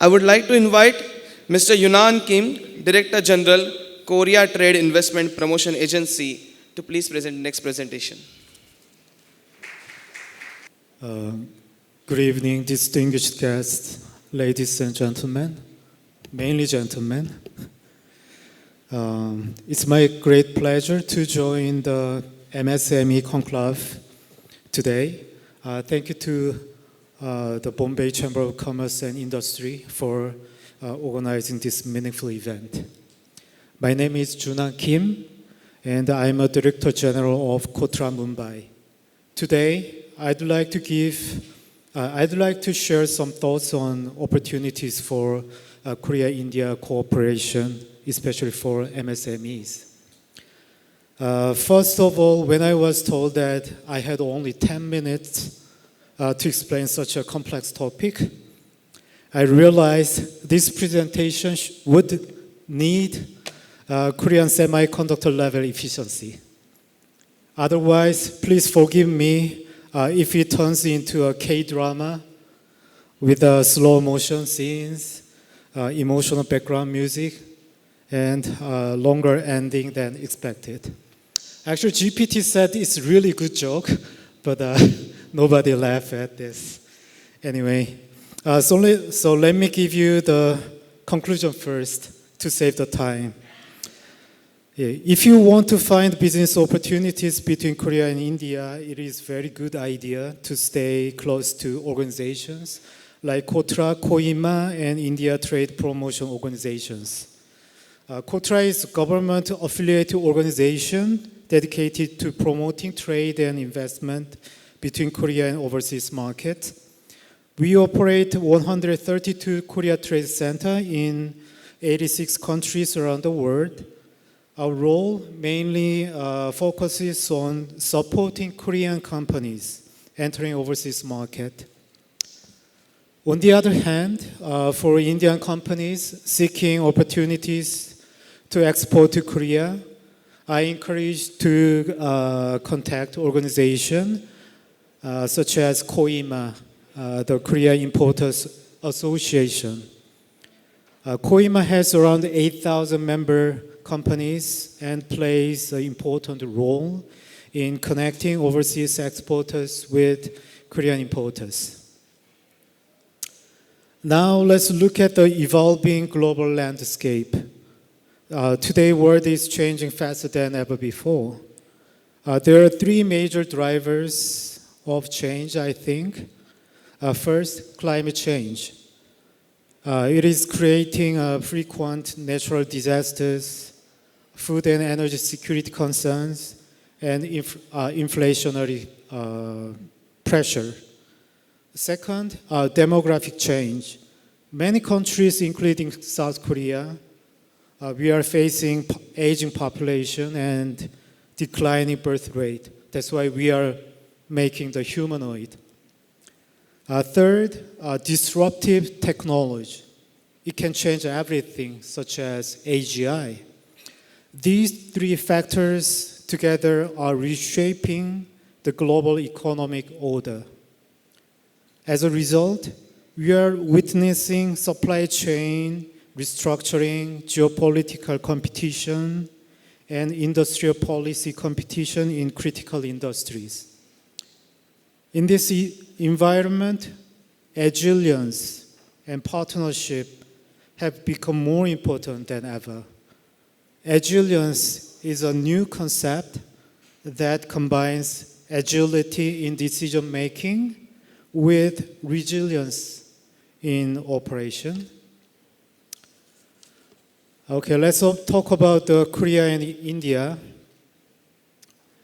I would like to invite Mr. Yunan Kim, Director General, Korea Trade Investment Promotion Agency, to please present next presentation. Uh, Good evening, distinguished guests, ladies and gentlemen, mainly gentlemen. It's my great pleasure to join the MSME Conclave today. Thank you to the Bombay Chamber of Commerce and Industry for organizing this meaningful event. My name is Junang Kim, and I'm a Director General of Kotra Mumbai. Today, I'd like to share some thoughts on opportunities for Korea-India cooperation, especially for MSMEs. First of all, when I was told that I had only 10 minutes to explain such a complex topic, I realized this presentation would need Korean semiconductor level efficiency. Otherwise, please forgive me if it turns into a K-drama with slow motion scenes, emotional background music, and longer ending than expected. Actually, GPT said it's a really good joke, but nobody laughed at this. Anyway, so let me give you the conclusion first to save the time. If you want to find business opportunities between Korea and India, it is a very good idea to stay close to organizations like KOTRA, KOIMA, and India Trade Promotion Organizations. KOTRA is a government-affiliated organization dedicated to promoting trade and investment between Korea and overseas markets. We operate 132 Korea Trade Center in 86 countries around the world. Our role mainly focuses on supporting Korean companies entering overseas market. On the other hand, for Indian companies seeking opportunities to export to Korea, I encourage to contact organizations such as KOIMA, the Korea Importers Association. KOIMA has around 8,000 member companies and plays an important role in connecting overseas exporters with Korean importers. Now let's look at the evolving global landscape. Today, world is changing faster than ever before. There are three major drivers of change, I think. First, climate change. It is creating frequent natural disasters, food and energy security concerns, and inflationary pressure. Second, demographic change. Many countries, including South Korea, we are facing aging population and declining birth rate. That's why we are making the humanoid. Third, disruptive technology. It can change everything, such as AGI. These three factors together are reshaping the global economic order. As a result, we are witnessing supply chain restructuring, geopolitical competition, and industrial policy competition in critical industries. In this environment, agility and partnership have become more important than ever. Agility is a new concept that combines agility in decision making with resilience in operation. Okay, let's talk about Korea and India.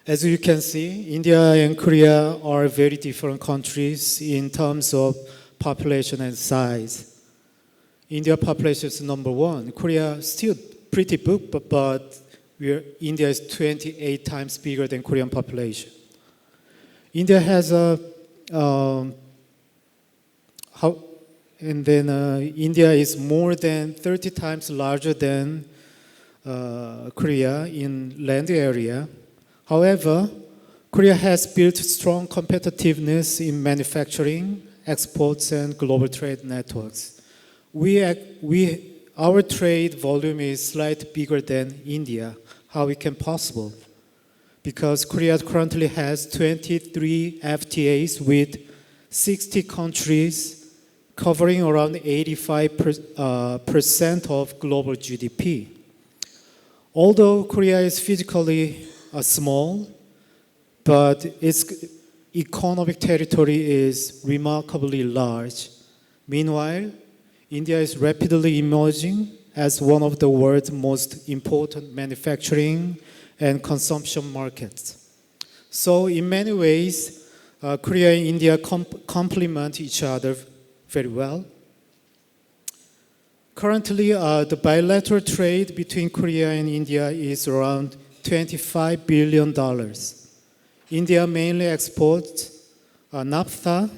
As you can see, India and Korea are very different countries in terms of population and size. India population is number one. Korea is still pretty big, but India is 28 times bigger than Korean population. India has India is more than 30 times larger than Korea in land area. However, Korea has built strong competitiveness in manufacturing, exports, and global trade networks. our trade volume is slightly bigger than India. How it can possible? Because Korea currently has 23 FTAs with 60 countries, covering around 85% of global GDP. Although Korea is physically small, but its economic territory is remarkably large. Meanwhile, India is rapidly emerging as one of the world's most important manufacturing and consumption markets. So in many ways, Korea and India complement each other very well. Currently, the bilateral trade between Korea and India is around $25 billion. India mainly exports naphtha,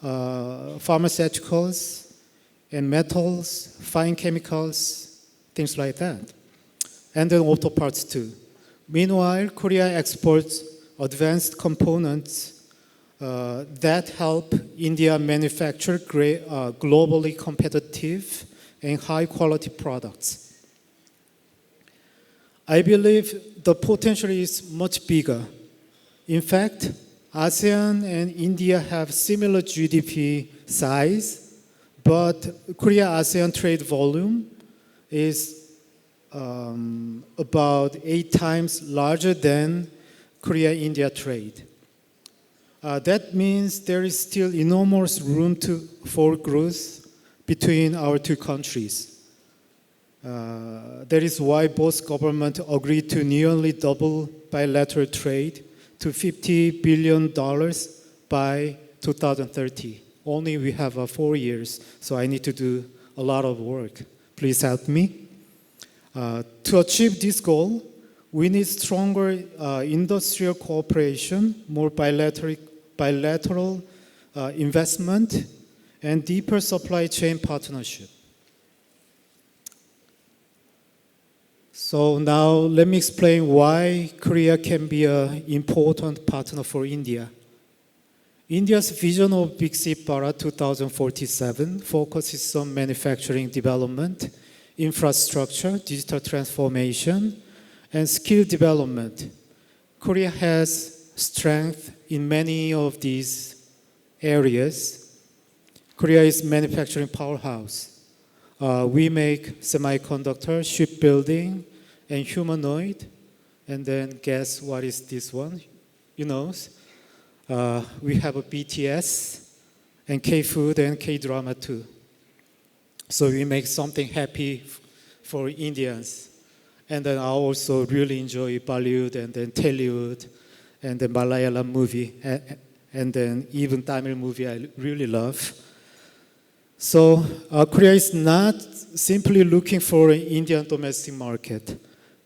pharmaceuticals, and metals, fine chemicals, things like that. And then auto parts too. Meanwhile, Korea exports advanced components that help India manufacture globally competitive and high-quality products. I believe the potential is much bigger. In fact, ASEAN and India have similar GDP size, but Korea-ASEAN trade volume is about 8 times larger than Korea-India trade. That means there is still enormous room for growth between our two countries. That is why both governments agreed to nearly double bilateral trade to $50 billion by 2030. Only we have 4 years, so I need to do a lot of work. Please help me. To achieve this goal, we need stronger industrial cooperation, more bilateral investment, and deeper supply chain partnership. So now let me explain why Korea can be an important partner for India. India's vision of Viksit Bharat 2047 focuses on manufacturing development, infrastructure, digital transformation, and skill development. Korea has strength in many of these areas. Korea is manufacturing powerhouse. We make semiconductor, shipbuilding, and humanoid. And then guess what is this one? You know, we have a BTS and K-food and K-drama too. So we make something happy for Indians. And then I also really enjoy Bollywood and then Tollywood and then Malayalam movie and then even Tamil movie I really love. So Korea is not simply looking for an Indian domestic market.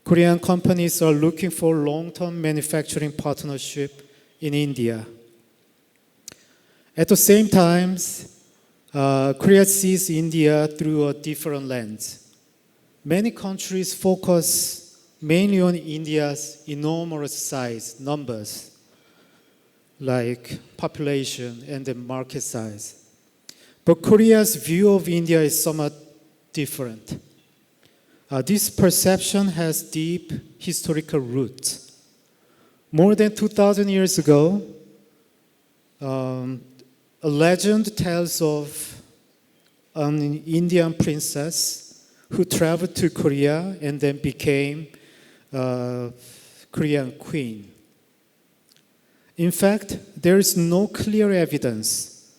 Korean companies are looking for long-term manufacturing partnership in India. At the same time, Korea sees India through a different lens. Many countries focus mainly on India's enormous size, numbers, like population and the market size. But Korea's view of India is somewhat different. This perception has deep historical roots. More than 2,000 years ago, a legend tells of an Indian princess who traveled to Korea and then became Korean queen. In fact, there is no clear evidence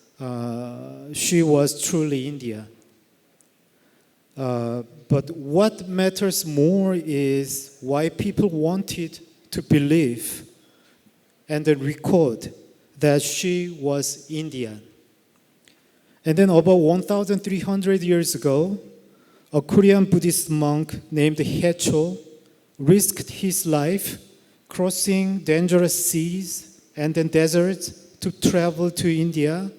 she was truly Indian. But what matters more is why people wanted to believe and then record that she was Indian. And then about 1,300 years ago, a Korean Buddhist monk named Haecho risked his life crossing dangerous seas and then deserts to travel to India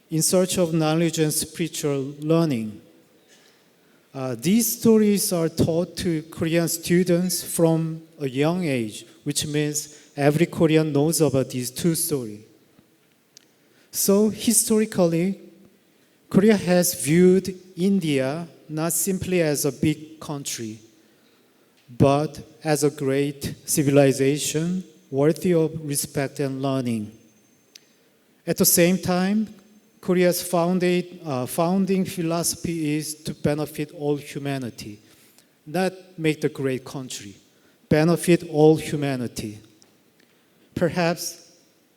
in search of knowledge and spiritual learning. These stories are taught to Korean students from a young age, which means every Korean knows about these two stories. So historically, Korea has viewed India not simply as a big country, but as a great civilization worthy of respect and learning. At the same time, Korea's founding philosophy is to benefit all humanity, not make the great country, benefit all humanity. Perhaps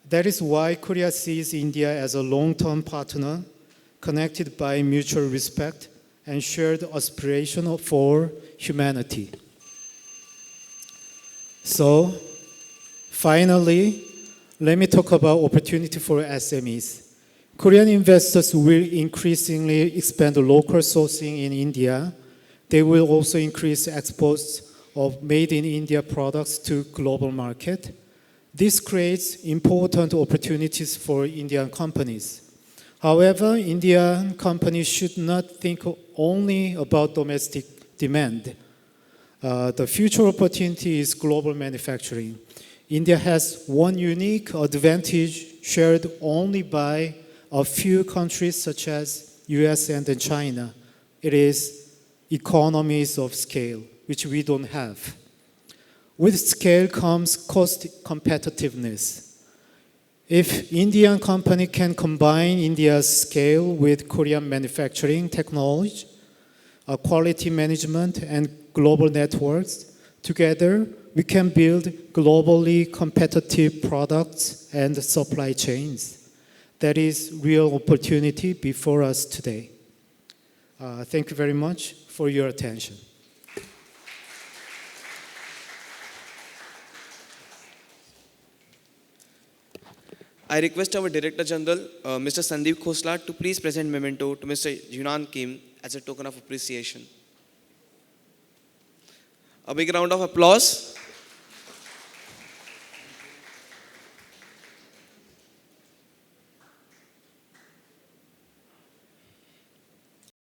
that is why Korea sees India as a long-term partner connected by mutual respect and shared aspiration for humanity. So, finally, let me talk about opportunity for SMEs. Korean investors will increasingly expand local sourcing in India. They will also increase exports of made in India products to global market. This creates important opportunities for Indian companies. However, Indian companies should not think only about domestic demand. The future opportunity is global manufacturing. India has one unique advantage shared only by a few countries such as US and then China. It is economies of scale, which we don't have. With scale comes cost competitiveness. If Indian company can combine India's scale with Korean manufacturing technology, quality management, and global networks, together we can build globally competitive products and supply chains. That is real opportunity before us today. Thank you very much for your attention. I request our Director General, Mr. Sandeep Khosla, to please present memento to Mr. Yunan Kim as a token of appreciation. A big round of applause.